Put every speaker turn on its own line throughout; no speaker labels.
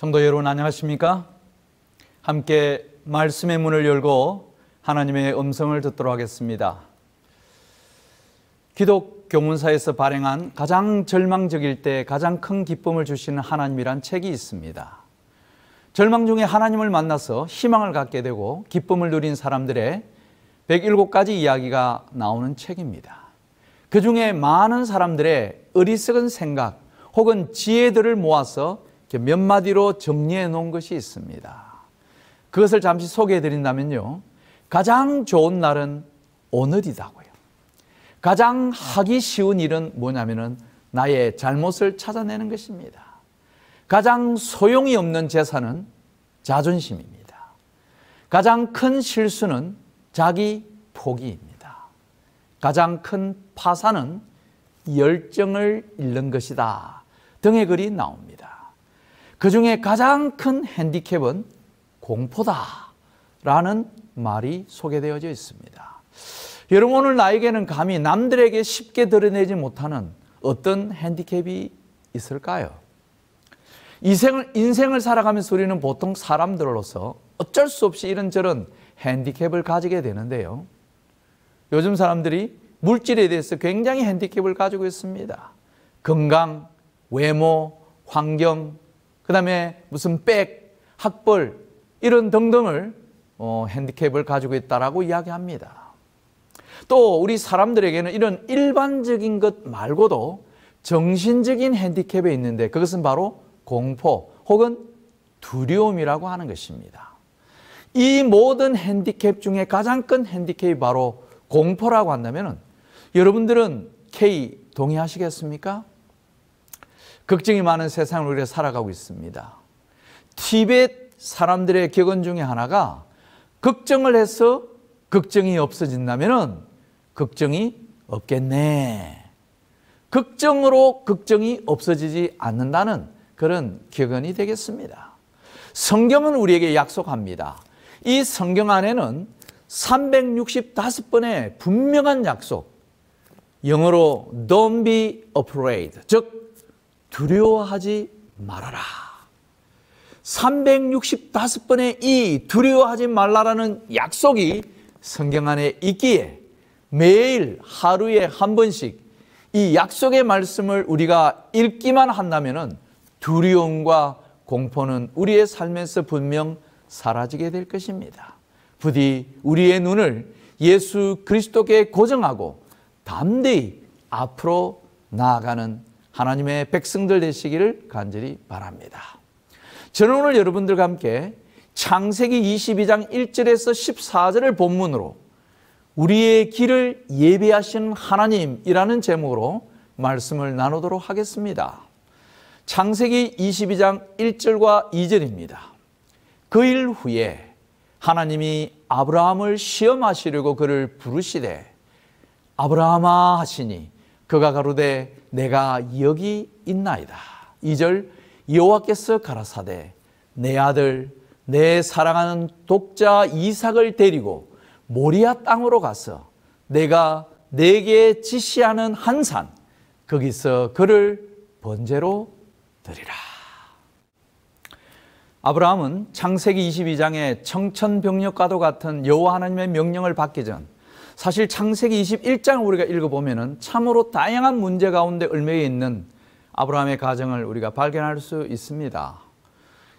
성도 여러분 안녕하십니까? 함께 말씀의 문을 열고 하나님의 음성을 듣도록 하겠습니다. 기독 교문사에서 발행한 가장 절망적일 때 가장 큰 기쁨을 주시는 하나님이란 책이 있습니다. 절망 중에 하나님을 만나서 희망을 갖게 되고 기쁨을 누린 사람들의 107가지 이야기가 나오는 책입니다. 그 중에 많은 사람들의 어리석은 생각 혹은 지혜들을 모아서 몇 마디로 정리해 놓은 것이 있습니다. 그것을 잠시 소개해 드린다면요, 가장 좋은 날은 오늘이다고요. 가장 하기 쉬운 일은 뭐냐면은 나의 잘못을 찾아내는 것입니다. 가장 소용이 없는 재산은 자존심입니다. 가장 큰 실수는 자기 포기입니다. 가장 큰 파산은 열정을 잃는 것이다 등의 글이 나옵니다. 그 중에 가장 큰 핸디캡은 공포다라는 말이 소개되어져 있습니다. 여러분, 오늘 나에게는 감히 남들에게 쉽게 드러내지 못하는 어떤 핸디캡이 있을까요? 인생을 살아가면서 우리는 보통 사람들로서 어쩔 수 없이 이런저런 핸디캡을 가지게 되는데요. 요즘 사람들이 물질에 대해서 굉장히 핸디캡을 가지고 있습니다. 건강, 외모, 환경, 그 다음에 무슨 백, 학벌 이런 등등을 핸디캡을 가지고 있다라고 이야기합니다. 또 우리 사람들에게는 이런 일반적인 것 말고도 정신적인 핸디캡이 있는데 그것은 바로 공포 혹은 두려움이라고 하는 것입니다. 이 모든 핸디캡 중에 가장 큰 핸디캡이 바로 공포라고 한다면 여러분들은 K 동의하시겠습니까? 걱정이 많은 세상을 우리가 살아가고 있습니다. 티벳 사람들의 격언 중에 하나가 걱정을 해서 걱정이 없어진다면 걱정이 없겠네. 걱정으로 걱정이 없어지지 않는다는 그런 격언이 되겠습니다. 성경은 우리에게 약속합니다. 이 성경 안에는 365번의 분명한 약속, 영어로 Don't be afraid, 즉 두려워하지 말아라. 365번의 이 두려워하지 말라라는 약속이 성경 안에 있기에 매일 하루에 한 번씩 이 약속의 말씀을 우리가 읽기만 한다면 두려움과 공포는 우리의 삶에서 분명 사라지게 될 것입니다. 부디 우리의 눈을 예수 그리스도께 고정하고 담대히 앞으로 나아가는 하나님의 백성들 되시기를 간절히 바랍니다. 저는 오늘 여러분들과 함께 창세기 22장 1절에서 14절을 본문으로 우리의 길을 예비하신 하나님이라는 제목으로 말씀을 나누도록 하겠습니다. 창세기 22장 1절과 2절입니다. 그 일 후에 하나님이 아브라함을 시험하시려고 그를 부르시되 아브라함아 하시니 그가 가로되 내가 여기 있나이다. 2절 여호와께서 가라사대 내 아들 내 사랑하는 독자 이삭을 데리고 모리아 땅으로 가서 내가 내게 지시하는 한 산 거기서 그를 번제로 드리라. 아브라함은 창세기 22장의 청천벽력과도 같은 여호와 하나님의 명령을 받기 전 사실 창세기 21장을 우리가 읽어보면 참으로 다양한 문제 가운데 얽매여 있는 아브라함의 가정을 우리가 발견할 수 있습니다.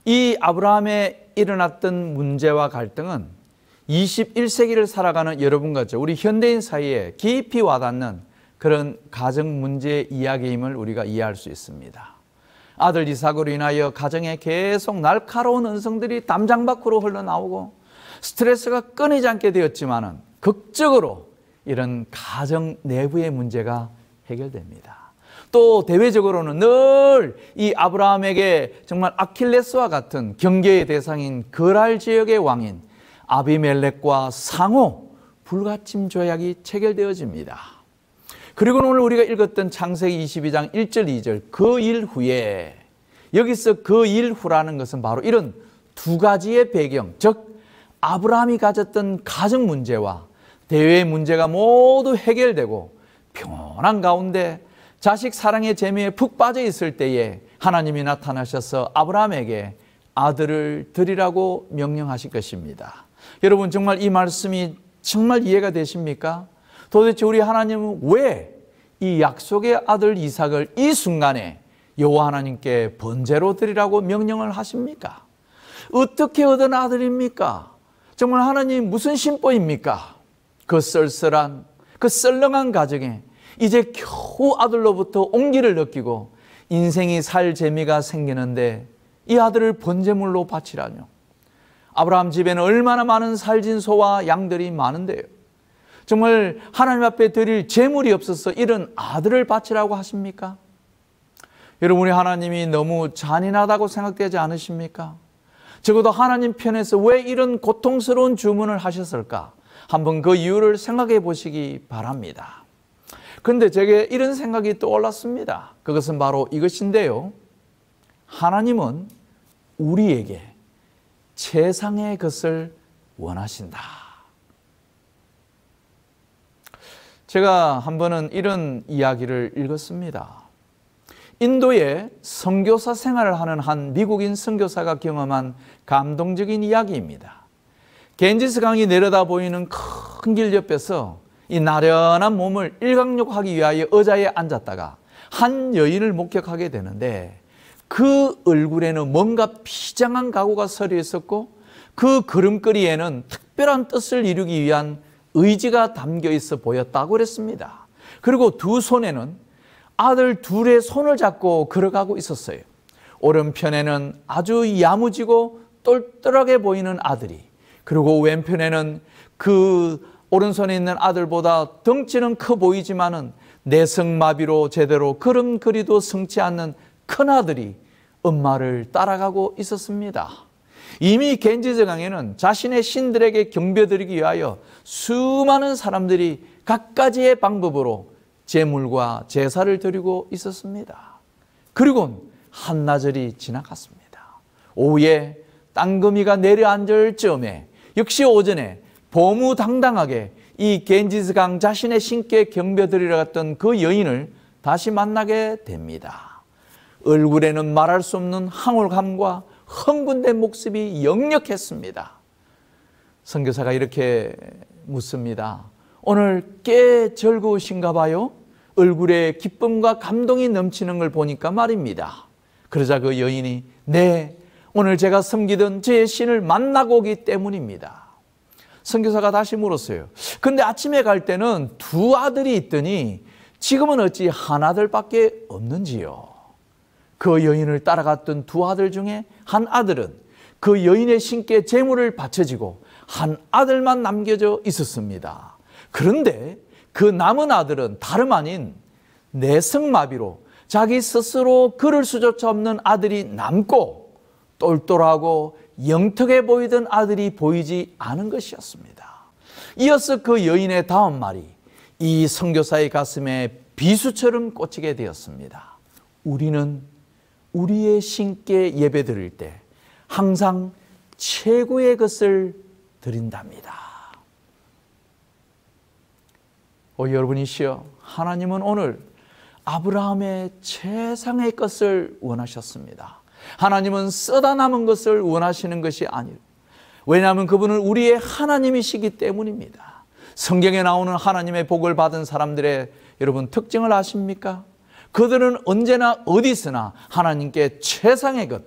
이 아브라함에 일어났던 문제와 갈등은 21세기를 살아가는 여러분과 우리 현대인 사이에 깊이 와닿는 그런 가정 문제 이야기임을 우리가 이해할 수 있습니다. 아들 이삭으로 인하여 가정에 계속 날카로운 언성들이 담장 밖으로 흘러나오고 스트레스가 끊이지 않게 되었지만은 극적으로 이런 가정 내부의 문제가 해결됩니다. 또 대외적으로는 늘 이 아브라함에게 정말 아킬레스와 같은 경계의 대상인 거랄 지역의 왕인 아비멜렉과 상호 불가침 조약이 체결되어집니다. 그리고 오늘 우리가 읽었던 창세기 22장 1절 2절 그 일 후에 여기서 그 일 후라는 것은 바로 이런 두 가지의 배경, 즉 아브라함이 가졌던 가정 문제와 대외 문제가 모두 해결되고 평온한 가운데 자식 사랑의 재미에 푹 빠져 있을 때에 하나님이 나타나셔서 아브라함에게 아들을 드리라고 명령하실 것입니다. 여러분 정말 이 말씀이 정말 이해가 되십니까? 도대체 우리 하나님은 왜 이 약속의 아들 이삭을 이 순간에 여호와 하나님께 번제로 드리라고 명령을 하십니까? 어떻게 얻은 아들입니까? 정말 하나님 무슨 심보입니까? 그 쓸쓸한 그 썰렁한 가정에 이제 겨우 아들로부터 온기를 느끼고 인생이 살 재미가 생기는데 이 아들을 번제물로 바치라뇨. 아브라함 집에는 얼마나 많은 살진 소와 양들이 많은데요. 정말 하나님 앞에 드릴 재물이 없어서 이런 아들을 바치라고 하십니까? 여러분, 우리 하나님이 너무 잔인하다고 생각되지 않으십니까? 적어도 하나님 편에서 왜 이런 고통스러운 주문을 하셨을까? 한번 그 이유를 생각해 보시기 바랍니다. 그런데 제게 이런 생각이 떠올랐습니다. 그것은 바로 이것인데요. 하나님은 우리에게 세상의 것을 원하신다. 제가 한 번은 이런 이야기를 읽었습니다. 인도에 선교사 생활을 하는 한 미국인 선교사가 경험한 감동적인 이야기입니다. 겐지스 강이 내려다 보이는 큰 길 옆에서 이 나련한 몸을 일광욕하기 위하여 의자에 앉았다가 한 여인을 목격하게 되는데 그 얼굴에는 뭔가 비장한 각오가 서려 있었고 그 걸음걸이에는 특별한 뜻을 이루기 위한 의지가 담겨 있어 보였다고 그랬습니다. 그리고 두 손에는 아들 둘의 손을 잡고 걸어가고 있었어요. 오른편에는 아주 야무지고 똘똘하게 보이는 아들이, 그리고 왼편에는 그 오른손에 있는 아들보다 덩치는 커 보이지만은 내성마비로 제대로 걸음걸이도 성치 않는 큰 아들이 엄마를 따라가고 있었습니다. 이미 겐지스 강에는 자신의 신들에게 경배드리기 위하여 수많은 사람들이 갖가지의 방법으로 제물과 제사를 드리고 있었습니다. 그리고 한나절이 지나갔습니다. 오후에 땅거미가 내려앉을 즈음에 역시 오전에 보무당당하게 이 겐지스 강 자신의 신께 경배드리러 갔던 그 여인을 다시 만나게 됩니다. 얼굴에는 말할 수 없는 황홀감과 흥분된 모습이 역력했습니다. 선교사가 이렇게 묻습니다. 오늘 꽤 즐거우신가 봐요? 얼굴에 기쁨과 감동이 넘치는 걸 보니까 말입니다. 그러자 그 여인이 네, 오늘 제가 섬기던 제 신을 만나고 오기 때문입니다. 선교사가 다시 물었어요. 근데 아침에 갈 때는 두 아들이 있더니 지금은 어찌 한 아들밖에 없는지요? 그 여인을 따라갔던 두 아들 중에 한 아들은 그 여인의 신께 제물을 바쳐지고 한 아들만 남겨져 있었습니다. 그런데 그 남은 아들은 다름 아닌 내성마비로 자기 스스로 걸을 수조차 없는 아들이 남고 똘똘하고 영특해 보이던 아들이 보이지 않은 것이었습니다. 이어서 그 여인의 다음 말이 이 선교사의 가슴에 비수처럼 꽂히게 되었습니다. 우리는 우리의 신께 예배 드릴 때 항상 최고의 것을 드린답니다. 여러분이시여, 하나님은 오늘 아브라함의 최상의 것을 원하셨습니다. 하나님은 쓰다 남은 것을 원하시는 것이 아니에요. 왜냐하면 그분은 우리의 하나님이시기 때문입니다. 성경에 나오는 하나님의 복을 받은 사람들의 여러분 특징을 아십니까? 그들은 언제나 어디서나 하나님께 최상의 것,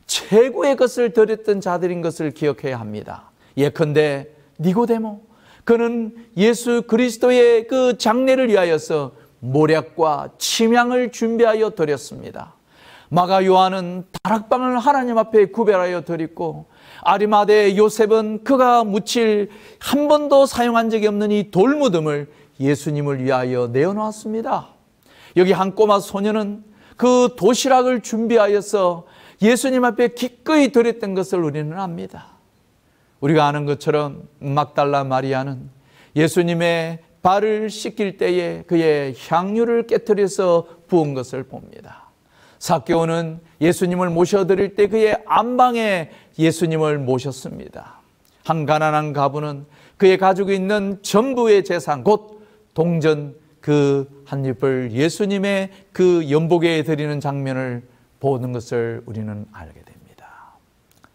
최고의 것을 드렸던 자들인 것을 기억해야 합니다. 예컨대 니고데모, 그는 예수 그리스도의 그 장례를 위하여서 모략과 침향을 준비하여 드렸습니다. 마가 요한은 다락방을 하나님 앞에 구별하여 드렸고, 아리마대 요셉은 그가 묻힐 한 번도 사용한 적이 없는 이 돌무덤을 예수님을 위하여 내어놓았습니다. 여기 한 꼬마 소녀는 그 도시락을 준비하여서 예수님 앞에 기꺼이 드렸던 것을 우리는 압니다. 우리가 아는 것처럼 막달라 마리아는 예수님의 발을 씻길 때에 그의 향유를 깨트려서 부은 것을 봅니다. 삭개오는 예수님을 모셔드릴 때 그의 안방에 예수님을 모셨습니다. 한 가난한 가부는 그의 가지고 있는 전부의 재산, 곧 동전 그 한 잎을 예수님의 그 연복에 드리는 장면을 보는 것을 우리는 알게 됩니다.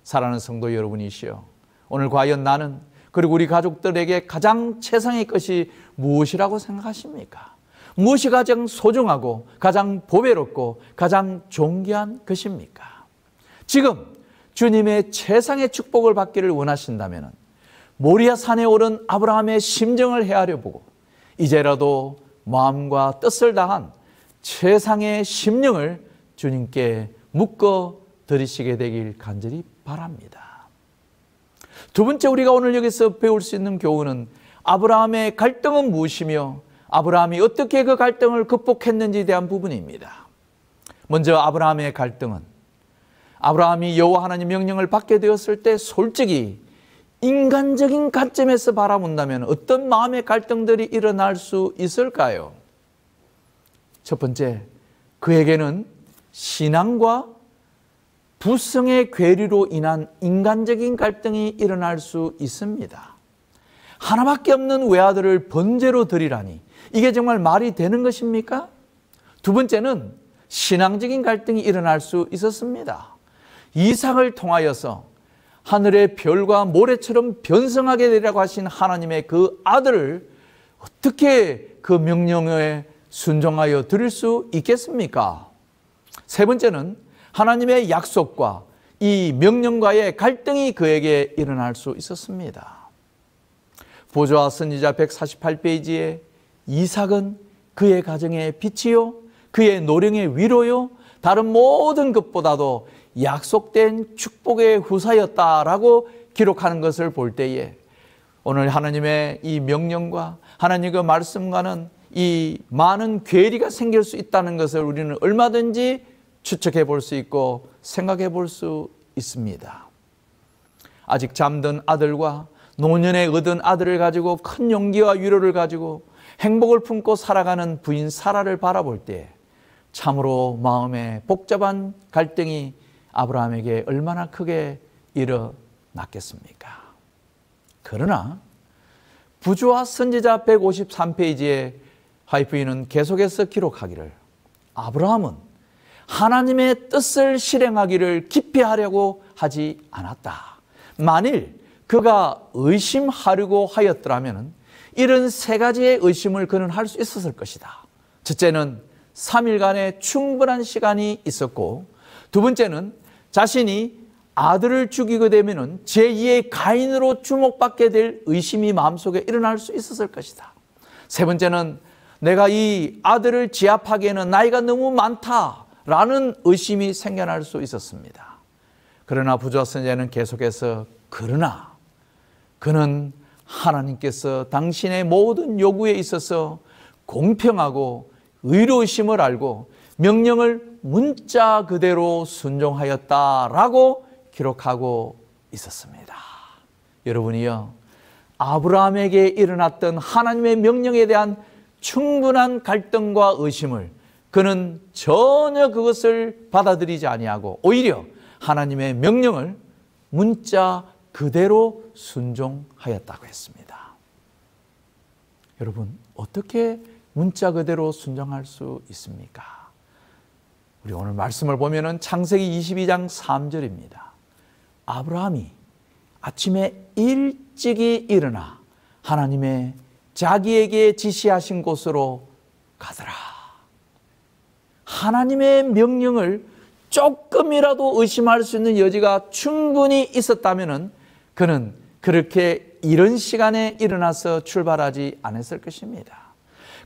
사랑하는 성도 여러분이시여, 오늘 과연 나는 그리고 우리 가족들에게 가장 최상의 것이 무엇이라고 생각하십니까? 무엇이 가장 소중하고 가장 보배롭고 가장 존귀한 것입니까? 지금 주님의 최상의 축복을 받기를 원하신다면 모리아 산에 오른 아브라함의 심정을 헤아려 보고 이제라도 마음과 뜻을 다한 최상의 심령을 주님께 묶어 드리시게 되길 간절히 바랍니다. 두 번째, 우리가 오늘 여기서 배울 수 있는 교훈은 아브라함의 갈등은 무엇이며 아브라함이 어떻게 그 갈등을 극복했는지에 대한 부분입니다. 먼저 아브라함의 갈등은 아브라함이 여호와 하나님 명령을 받게 되었을 때 솔직히 인간적인 관점에서 바라본다면 어떤 마음의 갈등들이 일어날 수 있을까요? 첫 번째, 그에게는 신앙과 부성의 괴리로 인한 인간적인 갈등이 일어날 수 있습니다. 하나밖에 없는 외아들을 번제로 드리라니 이게 정말 말이 되는 것입니까? 두 번째는 신앙적인 갈등이 일어날 수 있었습니다. 이삭을 통하여서 하늘의 별과 모래처럼 변성하게 되리라고 하신 하나님의 그 아들을 어떻게 그 명령에 순종하여 드릴 수 있겠습니까? 세 번째는 하나님의 약속과 이 명령과의 갈등이 그에게 일어날 수 있었습니다. 보좌와 선지자 148페이지에 이삭은 그의 가정의 빛이요 그의 노령의 위로요 다른 모든 것보다도 약속된 축복의 후사였다라고 기록하는 것을 볼 때에 오늘 하나님의 이 명령과 하나님의 그 말씀과는 이 많은 괴리가 생길 수 있다는 것을 우리는 얼마든지 추측해 볼 수 있고 생각해 볼 수 있습니다. 아직 잠든 아들과 노년에 얻은 아들을 가지고 큰 용기와 위로를 가지고 행복을 품고 살아가는 부인 사라를 바라볼 때 참으로 마음에 복잡한 갈등이 아브라함에게 얼마나 크게 일어났겠습니까? 그러나 부조와 선지자 153페이지에 화이프인은 계속해서 기록하기를 아브라함은 하나님의 뜻을 실행하기를 깊이 하려고 하지 않았다. 만일 그가 의심하려고 하였더라면 이런 세 가지의 의심을 그는 할 수 있었을 것이다. 첫째는 3일간의 충분한 시간이 있었고 두 번째는 자신이 아들을 죽이게 되면 제2의 가인으로 주목받게 될 의심이 마음속에 일어날 수 있었을 것이다. 세 번째는 내가 이 아들을 제압하기에는 나이가 너무 많다라는 의심이 생겨날 수 있었습니다. 그러나 부조와 선지자는 계속해서 그러나 그는 하나님께서 당신의 모든 요구에 있어서 공평하고 의로우심을 알고 명령을 문자 그대로 순종하였다라고 기록하고 있었습니다. 여러분이요, 아브라함에게 일어났던 하나님의 명령에 대한 충분한 갈등과 의심을 그는 전혀 그것을 받아들이지 아니하고 오히려 하나님의 명령을 문자 그대로 순종하였다고 했습니다. 여러분, 어떻게 문자 그대로 순종할 수 있습니까? 우리 오늘 말씀을 보면은 창세기 22장 3절입니다. 아브라함이 아침에 일찍이 일어나 하나님의 자기에게 지시하신 곳으로 가더라. 하나님의 명령을 조금이라도 의심할 수 있는 여지가 충분히 있었다면 그는 그렇게 이런 시간에 일어나서 출발하지 않았을 것입니다.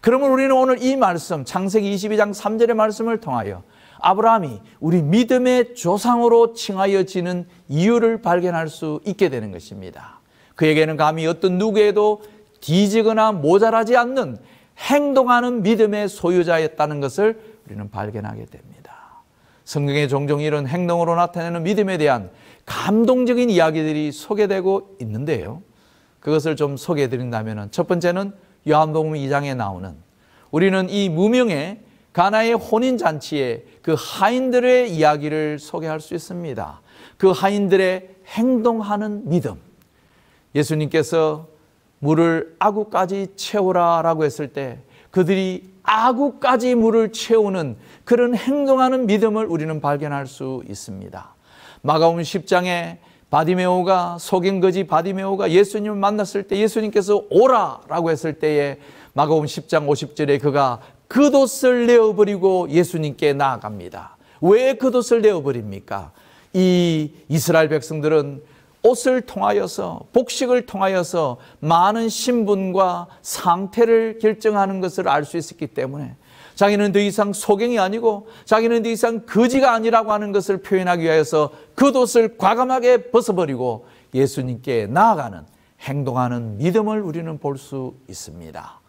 그러면 우리는 오늘 이 말씀 창세기 22장 3절의 말씀을 통하여 아브라함이 우리 믿음의 조상으로 칭하여지는 이유를 발견할 수 있게 되는 것입니다. 그에게는 감히 어떤 누구에도 뒤지거나 모자라지 않는 행동하는 믿음의 소유자였다는 것을 우리는 발견하게 됩니다. 성경에 종종 이런 행동으로 나타내는 믿음에 대한 감동적인 이야기들이 소개되고 있는데요. 그것을 좀 소개해 드린다면 첫 번째는 요한복음 2장에 나오는 우리는 이 무명의 가나의 혼인잔치에 그 하인들의 이야기를 소개할 수 있습니다. 그 하인들의 행동하는 믿음. 예수님께서 물을 아구까지 채우라 라고 했을 때 그들이 아구까지 물을 채우는 그런 행동하는 믿음을 우리는 발견할 수 있습니다. 마가복음 10장에 바디메오가 속인 거지 바디메오가 예수님을 만났을 때 예수님께서 오라 라고 했을 때에 마가복음 10장 50절에 그가 겉옷을 내어버리고 예수님께 나아갑니다. 왜 겉옷을 내어버립니까? 이 이스라엘 백성들은 옷을 통하여서 복식을 통하여서 많은 신분과 상태를 결정하는 것을 알 수 있었기 때문에 자기는 더 이상 소경이 아니고 자기는 더 이상 거지가 아니라고 하는 것을 표현하기 위해서 겉옷을 과감하게 벗어버리고 예수님께 나아가는 행동하는 믿음을 우리는 볼 수 있습니다.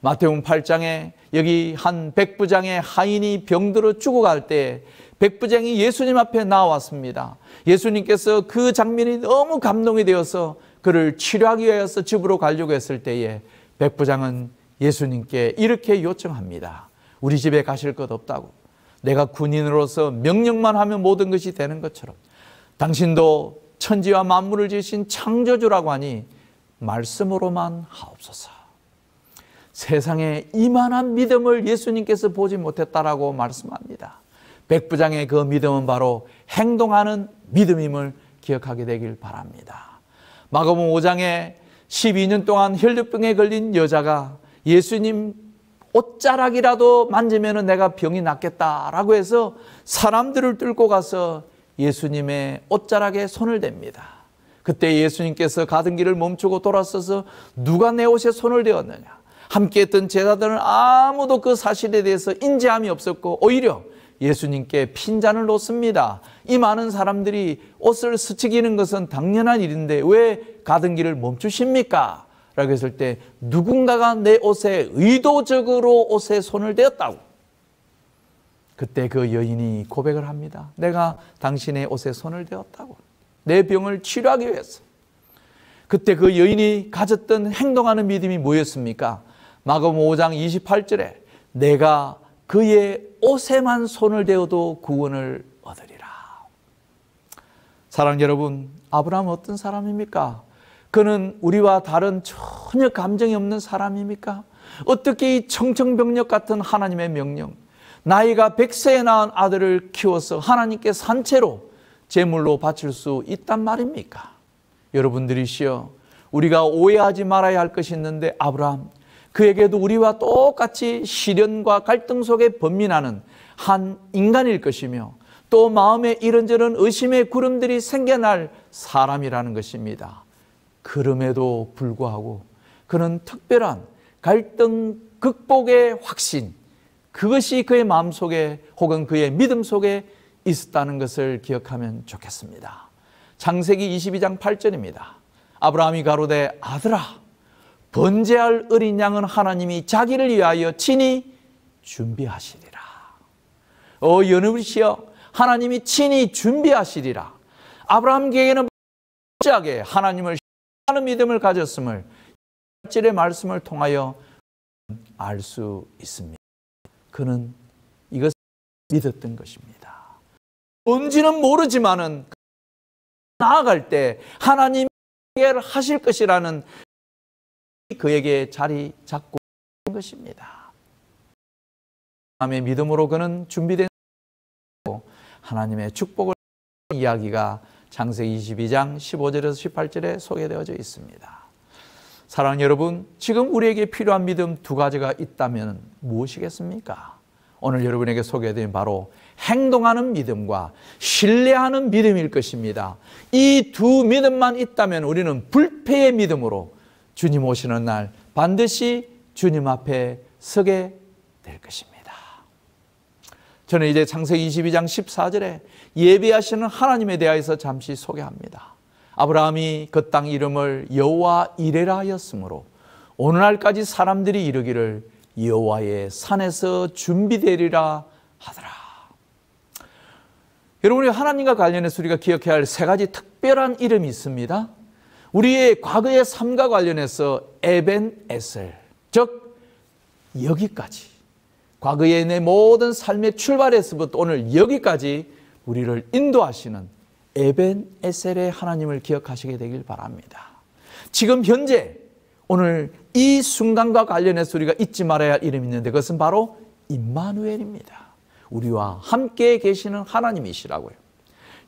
마태복음 8장에 여기 한 백부장의 하인이 병들어 죽어갈 때 백부장이 예수님 앞에 나왔습니다. 예수님께서 그 장면이 너무 감동이 되어서 그를 치료하기 위해서 집으로 가려고 했을 때에 백부장은 예수님께 이렇게 요청합니다. 우리 집에 가실 것 없다고. 내가 군인으로서 명령만 하면 모든 것이 되는 것처럼 당신도 천지와 만물을 지으신 창조주라고 하니 말씀으로만 하옵소서. 세상에 이만한 믿음을 예수님께서 보지 못했다라고 말씀합니다. 백부장의 그 믿음은 바로 행동하는 믿음임을 기억하게 되길 바랍니다. 마가복음 5장에 12년 동안 혈류병에 걸린 여자가 예수님 옷자락이라도 만지면 내가 병이 낫겠다라고 해서 사람들을 뚫고 가서 예수님의 옷자락에 손을 댑니다. 그때 예수님께서 가던 길을 멈추고 돌아서서 누가 내 옷에 손을 대었느냐. 함께했던 제자들은 아무도 그 사실에 대해서 인지함이 없었고 오히려 예수님께 핀잔을 놓습니다. 이 많은 사람들이 옷을 스치기는 것은 당연한 일인데 왜 가던 길을 멈추십니까? 라고 했을 때 누군가가 내 옷에 의도적으로 옷에 손을 대었다고. 그때 그 여인이 고백을 합니다. 내가 당신의 옷에 손을 대었다고. 내 병을 치료하기 위해서. 그때 그 여인이 가졌던 행동하는 믿음이 뭐였습니까? 마가복음 5장 28절에 내가 그의 옷에만 손을 대어도 구원을 얻으리라. 사랑하는 여러분, 아브라함은 어떤 사람입니까? 그는 우리와 다른 전혀 감정이 없는 사람입니까? 어떻게 이 청청병력 같은 하나님의 명령, 나이가 100세에 낳은 아들을 키워서 하나님께 산채로 제물로 바칠 수 있단 말입니까? 여러분들이시여, 우리가 오해하지 말아야 할 것이 있는데 아브라함, 그에게도 우리와 똑같이 시련과 갈등 속에 번민하는 한 인간일 것이며 또 마음에 이런저런 의심의 구름들이 생겨날 사람이라는 것입니다. 그럼에도 불구하고 그는 특별한 갈등 극복의 확신, 그것이 그의 마음속에 혹은 그의 믿음 속에 있었다는 것을 기억하면 좋겠습니다. 창세기 22장 8절입니다. 아브라함이 가로되 아들아, 번제할 어린 양은 하나님이 자기를 위하여 친히 준비하시리라. 여러분이시여, 하나님이 친히 준비하시리라. 아브라함에게는 철저하게 하나님을 신뢰하는 믿음을 가졌음을 1절의 말씀을 통하여 알 수 있습니다. 그는 이것을 믿었던 것입니다. 뭔지는 모르지만은 나아갈 때 하나님이 하실 것이라는 그에게 자리 잡고 있는 것입니다. 하나님의 믿음으로 그는 준비된 하나님의 축복을 이야기가 창세기 22장 15절에서 18절에 소개되어져 있습니다. 사랑하는 여러분, 지금 우리에게 필요한 믿음 두 가지가 있다면 무엇이겠습니까? 오늘 여러분에게 소개해드린 바로 행동하는 믿음과 신뢰하는 믿음일 것입니다. 이 두 믿음만 있다면 우리는 불패의 믿음으로 주님 오시는 날 반드시 주님 앞에 서게 될 것입니다. 저는 이제 창세기 22장 14절에 예비하시는 하나님에 대하여서 잠시 소개합니다. 아브라함이 그 땅 이름을 여호와 이레라 하였으므로 오늘날까지 사람들이 이르기를 여호와의 산에서 준비되리라 하더라. 여러분, 우리 하나님과 관련해서 우리가 기억해야 할 세 가지 특별한 이름이 있습니다. 우리의 과거의 삶과 관련해서 에벤에셀, 즉 여기까지, 과거의 내 모든 삶의 출발에서부터 오늘 여기까지 우리를 인도하시는 에벤에셀의 하나님을 기억하시게 되길 바랍니다. 지금 현재 오늘 이 순간과 관련해서 우리가 잊지 말아야 할 이름이 있는데 그것은 바로 임마누엘입니다. 우리와 함께 계시는 하나님이시라고요.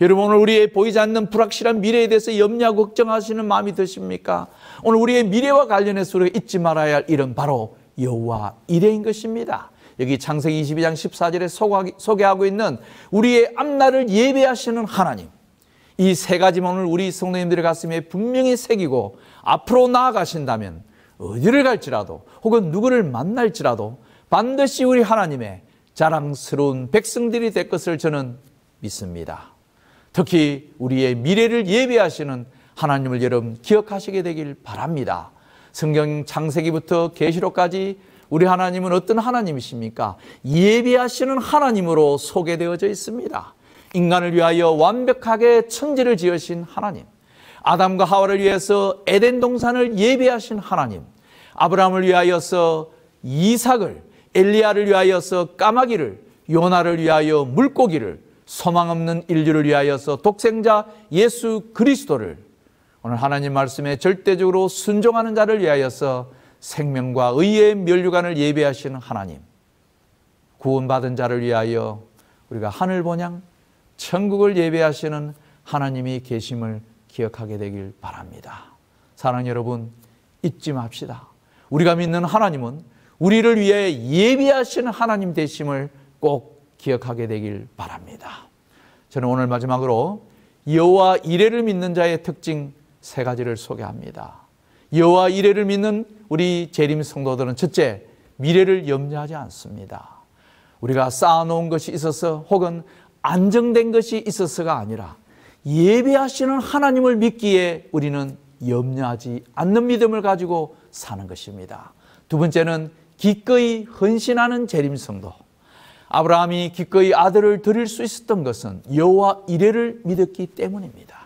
여러분, 오늘 우리의 보이지 않는 불확실한 미래에 대해서 염려하고 걱정하시는 마음이 드십니까? 오늘 우리의 미래와 관련해서 우리가 잊지 말아야 할 이름 바로 여호와 이레인 것입니다. 여기 창세기 22장 14절에 소개하고 있는 우리의 앞날을 예배하시는 하나님, 이 세 가지만 오늘 우리 성도님들의 가슴에 분명히 새기고 앞으로 나아가신다면 어디를 갈지라도 혹은 누구를 만날지라도 반드시 우리 하나님의 자랑스러운 백성들이 될 것을 저는 믿습니다. 특히 우리의 미래를 예배하시는 하나님을 여러분 기억하시게 되길 바랍니다. 성경 창세기부터 계시록까지 우리 하나님은 어떤 하나님이십니까? 예비하시는 하나님으로 소개되어져 있습니다. 인간을 위하여 완벽하게 천지를 지으신 하나님, 아담과 하와를 위해서 에덴 동산을 예비하신 하나님, 아브라함을 위하여서 이삭을, 엘리야를 위하여서 까마귀를, 요나를 위하여 물고기를, 소망 없는 인류를 위하여서 독생자 예수 그리스도를, 오늘 하나님 말씀에 절대적으로 순종하는 자를 위하여서 생명과 의의 면류관을 예비하시는 하나님, 구원받은 자를 위하여 우리가 하늘 본향 천국을 예비하시는 하나님이 계심을 기억하게 되길 바랍니다. 사랑하는 여러분, 잊지 맙시다. 우리가 믿는 하나님은 우리를 위해 예비하시는 하나님 되심을 꼭 기억하게 되길 바랍니다. 저는 오늘 마지막으로 여호와 이레를 믿는 자의 특징 3가지를 소개합니다. 여호와 이레를 믿는 우리 재림 성도들은 첫째, 미래를 염려하지 않습니다. 우리가 쌓아놓은 것이 있어서 혹은 안정된 것이 있어서가 아니라 예배하시는 하나님을 믿기에 우리는 염려하지 않는 믿음을 가지고 사는 것입니다. 두 번째는 기꺼이 헌신하는 재림 성도. 아브라함이 기꺼이 아들을 드릴 수 있었던 것은 여호와 이레를 믿었기 때문입니다.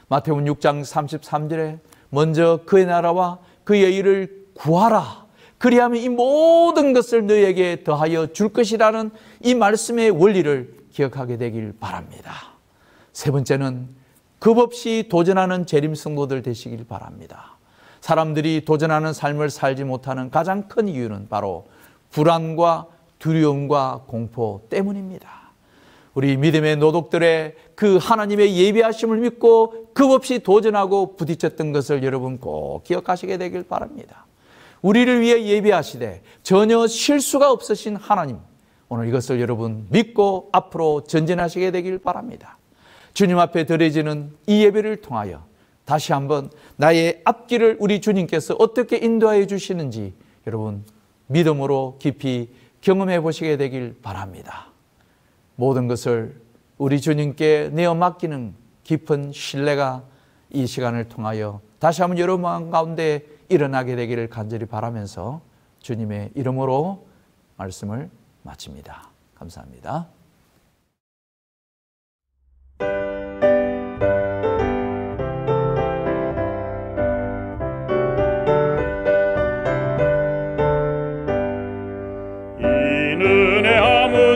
마태복음 6장 33절에 먼저 그의 나라와 그의 의를 구하라. 그리하면 이 모든 것을 너희에게 더하여 줄 것이라는 이 말씀의 원리를 기억하게 되길 바랍니다. 세 번째는 겁없이 도전하는 재림 성도들 되시길 바랍니다. 사람들이 도전하는 삶을 살지 못하는 가장 큰 이유는 바로 불안과 두려움과 공포 때문입니다. 우리 믿음의 노독들의 그 하나님의 예비하심을 믿고 겁없이 도전하고 부딪혔던 것을 여러분 꼭 기억하시게 되길 바랍니다. 우리를 위해 예비하시되 전혀 실수가 없으신 하나님, 오늘 이것을 여러분 믿고 앞으로 전진하시게 되길 바랍니다. 주님 앞에 드려지는 이 예배를 통하여 다시 한번 나의 앞길을 우리 주님께서 어떻게 인도하여 주시는지 여러분 믿음으로 깊이 경험해 보시게 되길 바랍니다. 모든 것을 우리 주님께 내어 맡기는 깊은 신뢰가 이 시간을 통하여 다시 한번 여러분 마음 가운데 일어나게 되기를 간절히 바라면서 주님의 이름으로 말씀을 마칩니다. 감사합니다.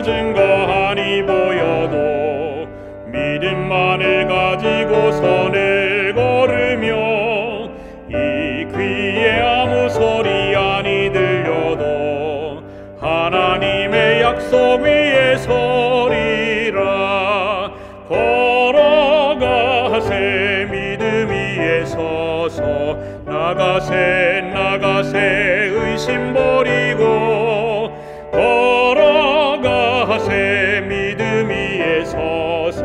증거하니 보여도 믿음만을 가지고 선을 걸으며 이 귀에 아무 소리 아니 들려도 하나님의 약속 위에 서리라. 걸어가세 믿음 위에 서서 나가세 나가세 의심 버리고 걸어가세 믿음 위에 서서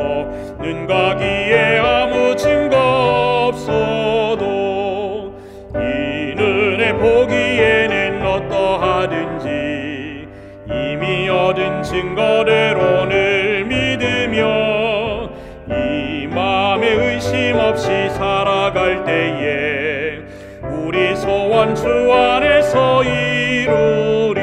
눈과 귀에 아무 증거 없어도 이 눈에 보기에는 어떠하든지 이미 얻은 증거대로 늘 믿으며 이 마음에 의심 없이 살아갈 때에 우리 소원 주 안에서 이루리.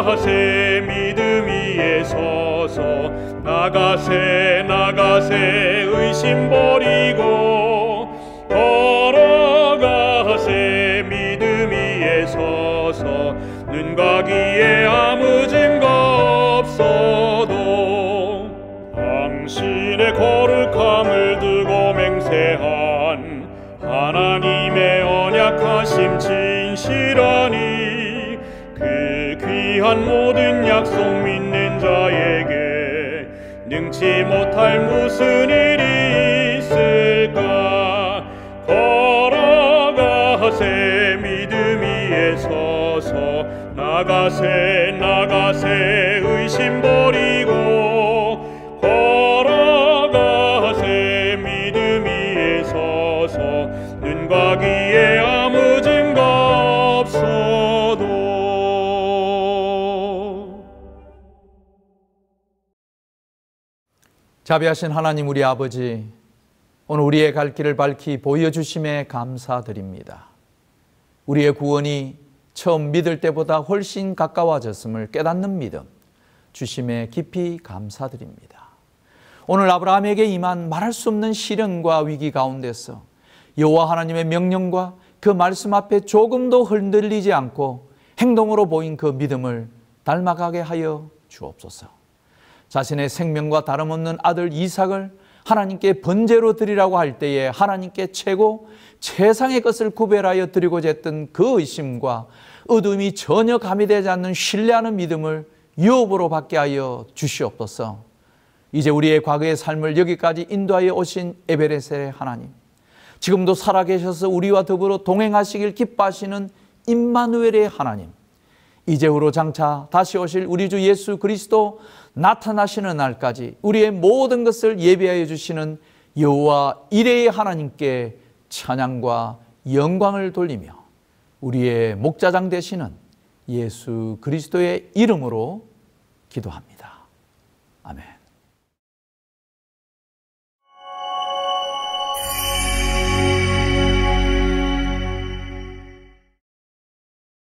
걸어가세 믿음 위에 서서 나가세 나가세 의심 버리고 걸어가세 믿음 위에 서서 눈과 귀에 아무 증거 없어도 당신의 거룩함을 두고 맹세한 하나님의 언약하심 진실하니 그 귀한 모든 약속 믿는 자에게 능치 못할 무슨 일이 있을까. 걸어가세 믿음 위에 서서 나가세 나가세 의심 버리고 걸어가세 믿음 위에 서서 눈과 귀에 아무 증거 없어도.
자비하신 하나님 우리 아버지, 오늘 우리의 갈 길을 밝히 보여주심에 감사드립니다. 우리의 구원이 처음 믿을 때보다 훨씬 가까워졌음을 깨닫는 믿음 주심에 깊이 감사드립니다. 오늘 아브라함에게 임한 말할 수 없는 시련과 위기 가운데서 여호와 하나님의 명령과 그 말씀 앞에 조금도 흔들리지 않고 행동으로 보인 그 믿음을 닮아가게 하여 주옵소서. 자신의 생명과 다름없는 아들 이삭을 하나님께 번제로 드리라고 할 때에 하나님께 최고 최상의 것을 구별하여 드리고자 했던 그 의심과 어둠이 전혀 가미되지 않는 신뢰하는 믿음을 유업으로 받게 하여 주시옵소서. 이제 우리의 과거의 삶을 여기까지 인도하여 오신 에베레셀의 하나님, 지금도 살아계셔서 우리와 더불어 동행하시길 기뻐하시는 임마누엘의 하나님, 이제후로 장차 다시 오실 우리 주 예수 그리스도 나타나시는 날까지 우리의 모든 것을 예비하여 주시는 여호와 이레의 하나님께 찬양과 영광을 돌리며 우리의 목자장 되시는 예수 그리스도의 이름으로 기도합니다. 아멘.